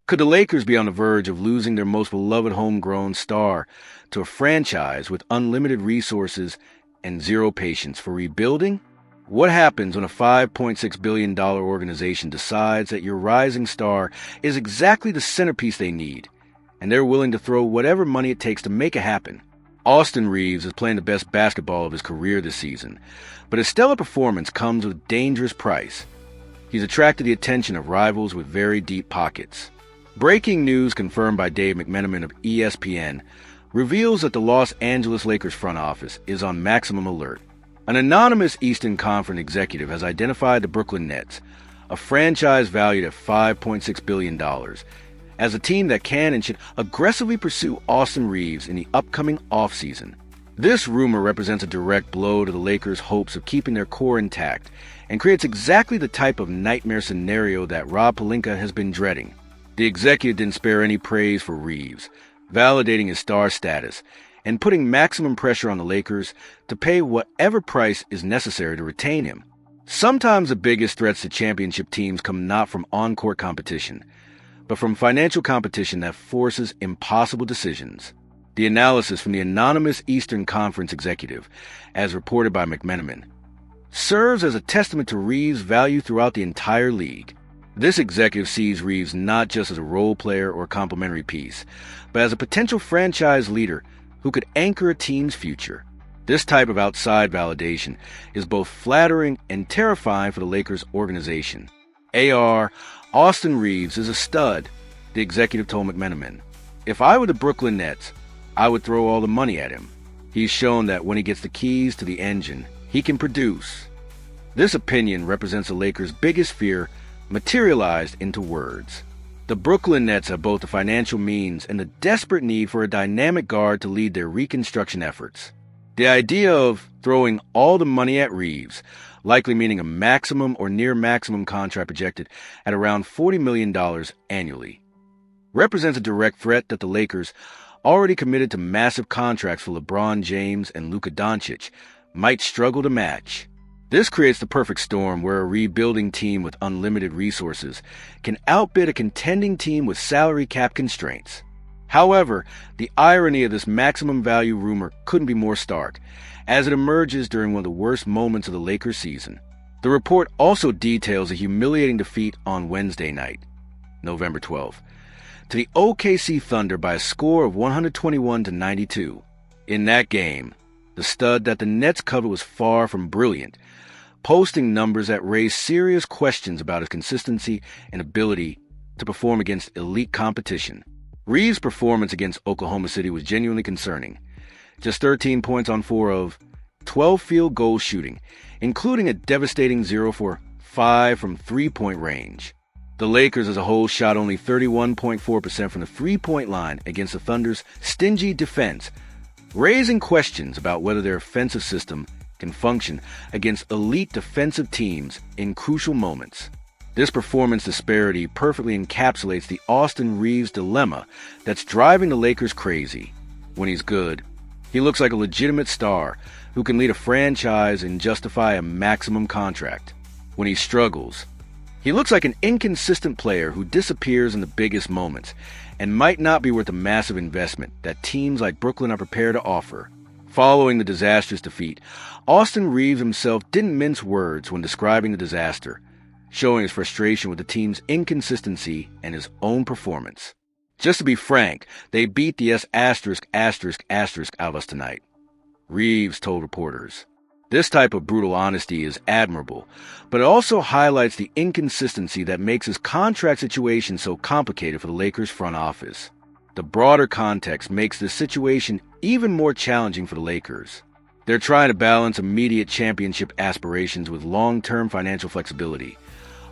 Could the Lakers be on the verge of losing their most beloved homegrown star to a franchise with unlimited resources and zero patience for rebuilding? What happens when a $5.6 billion organization decides that your rising star is exactly the centerpiece they need, and they're willing to throw whatever money it takes to make it happen? Austin Reaves is playing the best basketball of his career this season, but his stellar performance comes with a dangerous price. He's attracted the attention of rivals with very deep pockets. Breaking news confirmed by Dave McMenamin of ESPN reveals that the Los Angeles Lakers front office is on maximum alert. An anonymous Eastern Conference executive has identified the Brooklyn Nets, a franchise valued at $5.6 billion, as a team that can and should aggressively pursue Austin Reaves in the upcoming offseason. This rumor represents a direct blow to the Lakers' hopes of keeping their core intact and creates exactly the type of nightmare scenario that Rob Pelinka has been dreading. The executive didn't spare any praise for Reaves, validating his star status and putting maximum pressure on the Lakers to pay whatever price is necessary to retain him. Sometimes the biggest threats to championship teams come not from on-court competition, but from financial competition that forces impossible decisions. The analysis from the anonymous Eastern Conference executive, as reported by McMenamin, serves as a testament to Reeves' value throughout the entire league. This executive sees Reeves not just as a role player or complementary piece, but as a potential franchise leader who could anchor a team's future. This type of outside validation is both flattering and terrifying for the Lakers organization. Austin Reaves is a stud, the executive told McMenamin. If I were the Brooklyn Nets, I would throw all the money at him. He's shown that when he gets the keys to the engine, he can produce. This opinion represents the Lakers' biggest fear materialized into words. The Brooklyn Nets have both the financial means and the desperate need for a dynamic guard to lead their reconstruction efforts. The idea of throwing all the money at Reaves, likely meaning a maximum or near maximum contract projected at around $40 million annually, represents a direct threat that the Lakers, already committed to massive contracts for LeBron James and Luka Doncic, might struggle to match. This creates the perfect storm where a rebuilding team with unlimited resources can outbid a contending team with salary cap constraints. However, the irony of this maximum value rumor couldn't be more stark, as it emerges during one of the worst moments of the Lakers season. The report also details a humiliating defeat on Wednesday night, November 12th, to the OKC Thunder by a score of 121-92. In that game, the stud that the Nets covered was far from brilliant, posting numbers that raised serious questions about his consistency and ability to perform against elite competition. Reeves' performance against Oklahoma City was genuinely concerning. Just 13 points on 4 of 12 field goal shooting, including a devastating 0 for 5 from three-point range. The Lakers as a whole shot only 31.4% from the three-point line against the Thunder's stingy defense, raising questions about whether their offensive system can function against elite defensive teams in crucial moments. This performance disparity perfectly encapsulates the Austin Reeves dilemma that's driving the Lakers crazy. When he's good, he looks like a legitimate star who can lead a franchise and justify a maximum contract. When he struggles, he looks like an inconsistent player who disappears in the biggest moments and might not be worth the massive investment that teams like Brooklyn are prepared to offer. Following the disastrous defeat, Austin Reeves himself didn't mince words when describing the disaster, showing his frustration with the team's inconsistency and his own performance. Just to be frank, they beat the out of us tonight, Reeves told reporters. This type of brutal honesty is admirable, but it also highlights the inconsistency that makes his contract situation so complicated for the Lakers front office. The broader context makes this situation even more challenging for the Lakers. They're trying to balance immediate championship aspirations with long-term financial flexibility,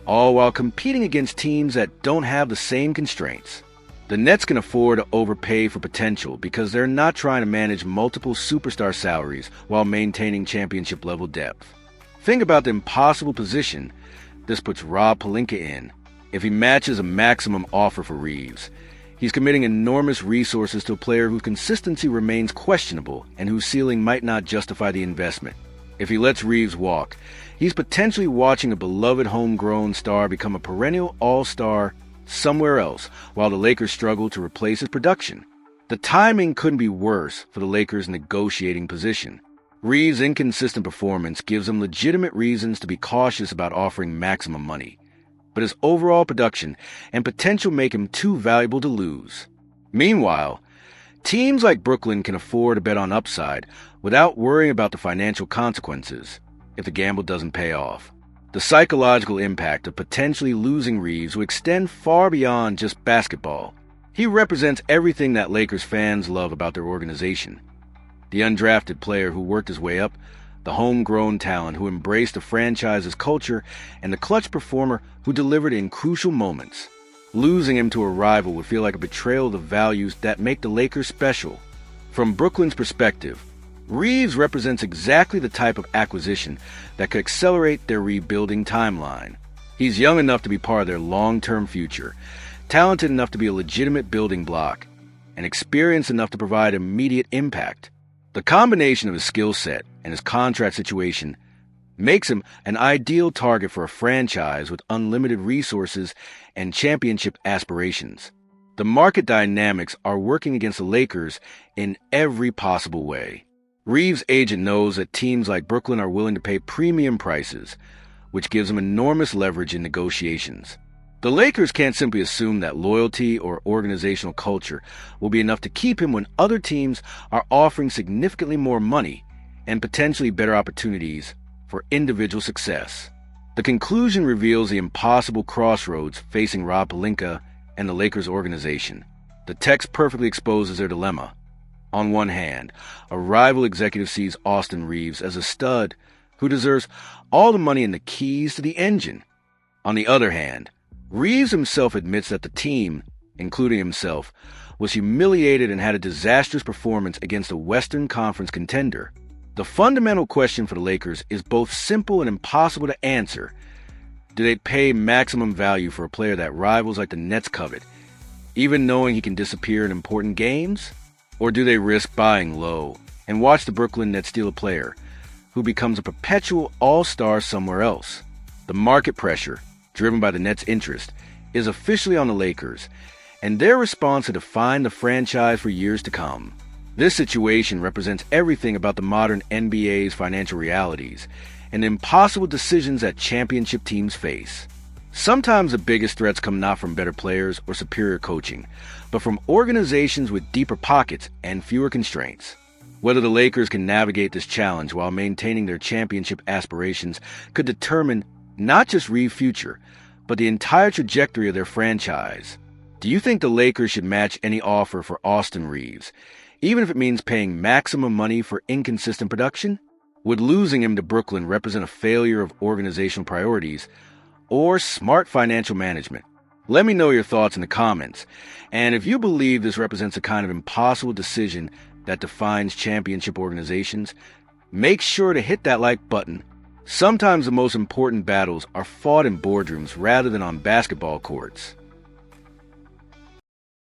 all while competing against teams that don't have the same constraints. The Nets can afford to overpay for potential because they're not trying to manage multiple superstar salaries while maintaining championship-level depth. Think about the impossible position this puts Rob Pelinka in. If he matches a maximum offer for Reeves, he's committing enormous resources to a player whose consistency remains questionable and whose ceiling might not justify the investment. If he lets Reeves walk, he's potentially watching a beloved homegrown star become a perennial all-star somewhere else, while the Lakers struggle to replace his production. The timing couldn't be worse for the Lakers' negotiating position. Reeves' inconsistent performance gives them legitimate reasons to be cautious about offering maximum money, but his overall production and potential make him too valuable to lose. Meanwhile, teams like Brooklyn can afford to bet on upside without worrying about the financial consequences if the gamble doesn't pay off. The psychological impact of potentially losing Reeves will extend far beyond just basketball. He represents everything that Lakers fans love about their organization. The undrafted player who worked his way up, the homegrown talent who embraced the franchise's culture, and the clutch performer who delivered in crucial moments. Losing him to a rival would feel like a betrayal of the values that make the Lakers special. From Brooklyn's perspective, Reeves represents exactly the type of acquisition that could accelerate their rebuilding timeline. He's young enough to be part of their long-term future, talented enough to be a legitimate building block, and experienced enough to provide immediate impact. The combination of his skill set and his contract situation makes him an ideal target for a franchise with unlimited resources and championship aspirations. The market dynamics are working against the Lakers in every possible way. Reeves' agent knows that teams like Brooklyn are willing to pay premium prices, which gives him enormous leverage in negotiations. The Lakers can't simply assume that loyalty or organizational culture will be enough to keep him when other teams are offering significantly more money and potentially better opportunities for individual success. The conclusion reveals the impossible crossroads facing Pelinka and the Lakers organization. The text perfectly exposes their dilemma. On one hand, a rival executive sees Austin Reeves as a stud who deserves all the money and the keys to the engine. On the other hand, Reeves himself admits that the team, including himself, was humiliated and had a disastrous performance against a Western Conference contender. The fundamental question for the Lakers is both simple and impossible to answer. Do they pay maximum value for a player that rivals like the Nets covet, even knowing he can disappear in important games? Or do they risk buying low and watch the Brooklyn Nets steal a player who becomes a perpetual all-star somewhere else? The market pressure, driven by the Nets' interest, is officially on the Lakers, and their response to define the franchise for years to come. This situation represents everything about the modern NBA's financial realities and the impossible decisions that championship teams face. Sometimes the biggest threats come not from better players or superior coaching, but from organizations with deeper pockets and fewer constraints. Whether the Lakers can navigate this challenge while maintaining their championship aspirations could determine not just Reeves' future, but the entire trajectory of their franchise. Do you think the Lakers should match any offer for Austin Reeves, even if it means paying maximum money for inconsistent production? Would losing him to Brooklyn represent a failure of organizational priorities or smart financial management? Let me know your thoughts in the comments. And if you believe this represents a kind of impossible decision that defines championship organizations, make sure to hit that like button. Sometimes the most important battles are fought in boardrooms rather than on basketball courts.